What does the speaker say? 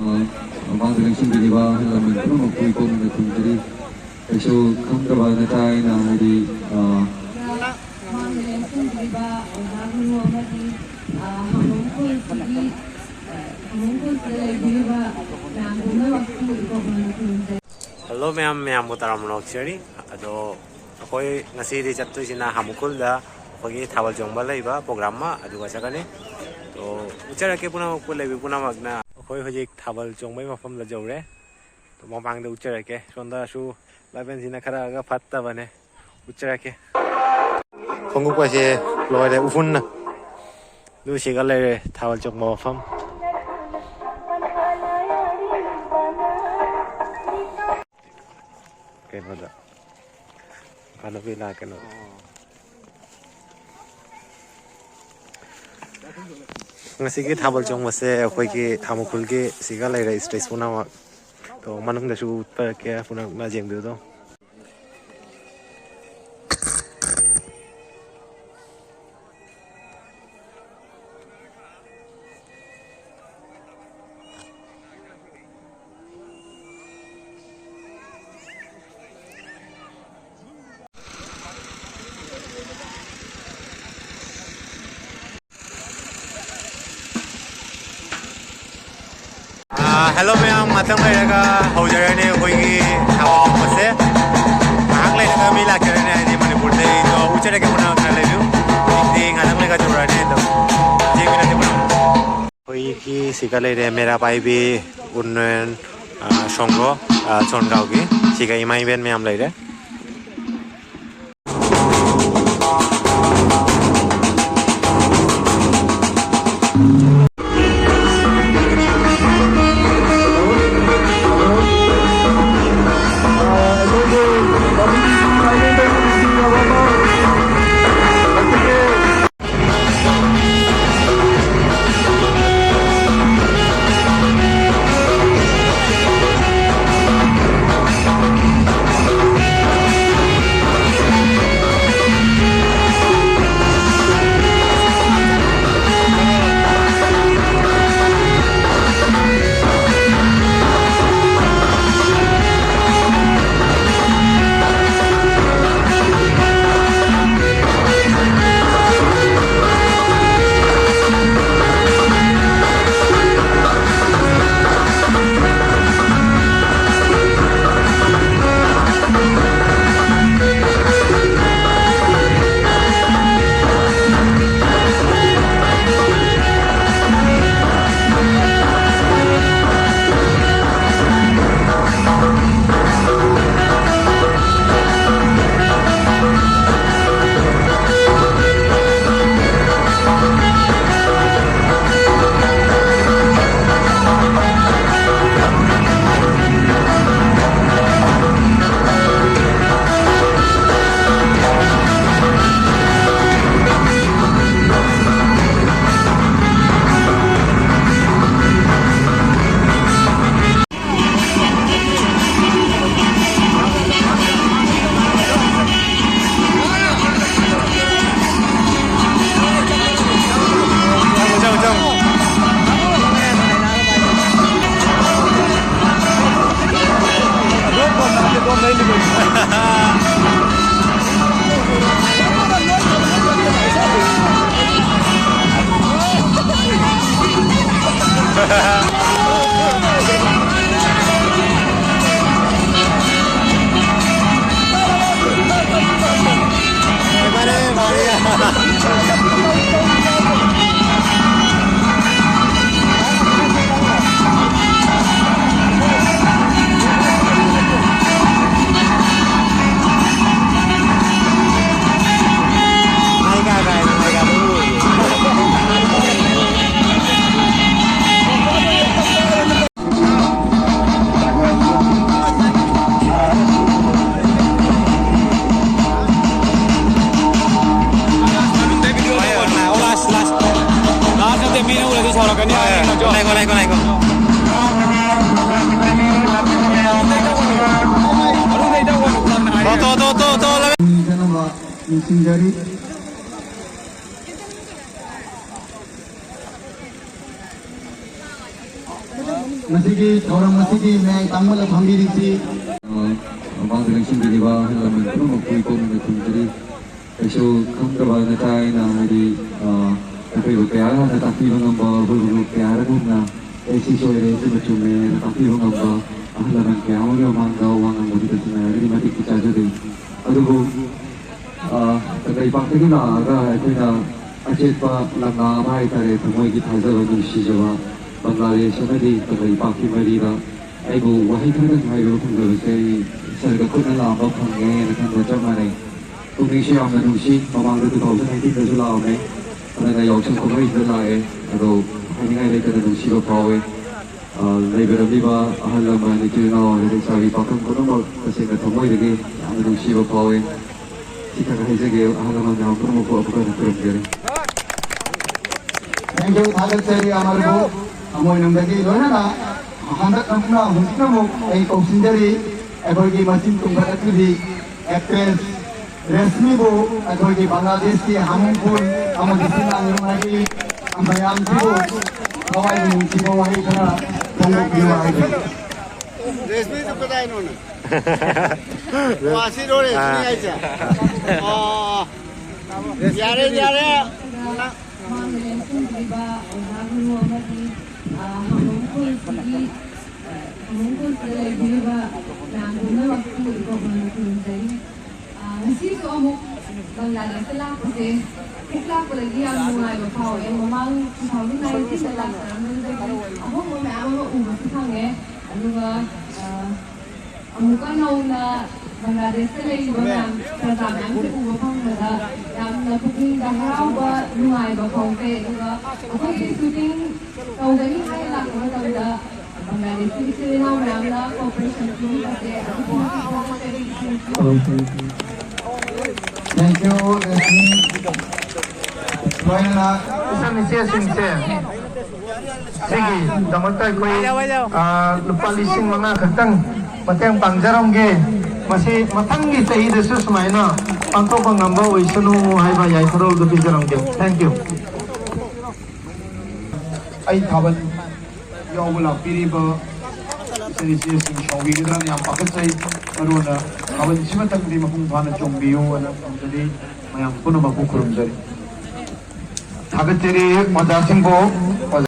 망들 행신들이와 하려면 그런 거 보이고 있는 분들이 역시 감가가 나타나 우리 망들 행신들이와 나누어 하기 Hello ma'am, ma'am Mutaram Luxury. Ado ako'y ngasidi chatto sina hamukul da ako'y thawal jongba laiba programa aduga sagani. To uchara ke puna kulai puna magna ako'y hojik thawal jongbai mafam la jawre. To mapang da uchara ke sonda su laben sina khara ga fatta bane uchara ke. Kongu pa se loide ufun na. Du sigal le thawal jongba mafam. Kaya ano pila ka no? Sige thabal chong mase akhoi ki thamukul ke siga lai ra stress puna ma to manung da su pa ke puna na jeng do Hello ma'am, matang may naga hojara ne koi ki thawal jong mase mahak lai naga mila kare ne di Manipur de to uchara ke puna na le lu di ngadang lai ka jora ne to je mina te puna koi ki sigalai re mera pai bi unnoyan songho chongao ki siga imai ben ma'am lai re Sindari ꯃꯁꯤꯒꯤ ꯊꯧꯔꯝ ꯑꯁꯤꯒꯤ ꯃꯌꯥꯏ ꯇꯥꯡꯃꯜꯂ ꯐꯝꯕꯤꯔꯤꯁꯤ ꯃꯥꯡꯗ ꯂꯦꯡꯁꯤꯟꯕꯤꯔꯤꯕ ꯑꯍꯜ ꯂꯃꯟ ꯄꯨꯝꯅꯃꯛꯄꯨ ꯏꯀꯣꯝꯅ ꯈꯨꯔꯨꯝꯖꯔꯤ ꯑꯩꯁꯨ ꯈꯪꯗꯕ ꯅꯆꯥꯏꯅ ꯍꯥꯏꯗꯤ ꯑꯩꯈꯣꯏꯕꯨ ꯀꯌꯥ ꯍꯥꯟꯅ ꯇꯥꯛꯄꯤꯕ ꯉꯝꯕ ꯑꯩꯈꯣꯏꯕꯨ ꯀꯌꯥꯔꯒꯨꯝꯅ ꯁꯤ ꯁꯣꯏꯔꯦ ꯁꯤꯃ ꯆꯨꯝꯃꯦꯅ ꯇꯥꯛꯄꯤꯕ ꯉꯝꯕ ahal naman kaya ako yung mga wangang muli kasi na hindi matikita dyan adugo tagaipang na aga ito na achet pa lang na amay tare tumoy githaza ba ni shijawa Bangladesh na di tagaipang kimarira ay bu wahi ka nang hayo kung gawin say sarga ko na lang ang pangyayin at ang radya man ay kung may siya ang nanusi mamang na 2019 na sila ako na yauksang kumay na lang pero hindi nga rin ka nanusi ba pa Liberaliba ahal naman ni Juno dari sabi pakam ko naman kasi natumoy lagi ang nanusiba pa kita kahit sige ahal naman na ako mo po ako ka nagkaroon Thank you Thagat Seri Amargo amoy nang dagi loina na handak namna hunti mo ay kausinjari akogi masin tunggatuli actress Resmi bo akogi Bangladesh ki Hamungpur amadisin ang lagi ang bayam ko kawai ni sibo wahi kana रेशमी तो पता है इन्होंने वो आशी रो रहे सुनी आई चा यारे यारे Bangladesh lang kasi ikla ko lagi ang mga ibabaw eh mamang sabi na yung sila namin ako mo may ama ubos kang eh ano ba amuka na Bangladesh lagi ba pertama ang ubos kang nada yang napuking daharaw ba mga ibabaw pe diba ako yung shooting kung gani ay lang ko tawda Bangladesh sila na ramla cooperation team kasi ako po Thank you, Resmi. Loina na isang siya singse. Sige, dapat tayo ko'y lupa-lising mga katang matang pangjarongge. Masih matanggi sa hidesus may na pangkopang ngambaw ay sunungo hay ba yay parol do pijarongge. Thank you. Ay thaban yaw wala piriba sini siya sing shawgi gidran yang pakasay aruna kawan simatang di mapungpana chongbiyo anak jadi mayang puno mapukurum dari Thagat Seri Madasing po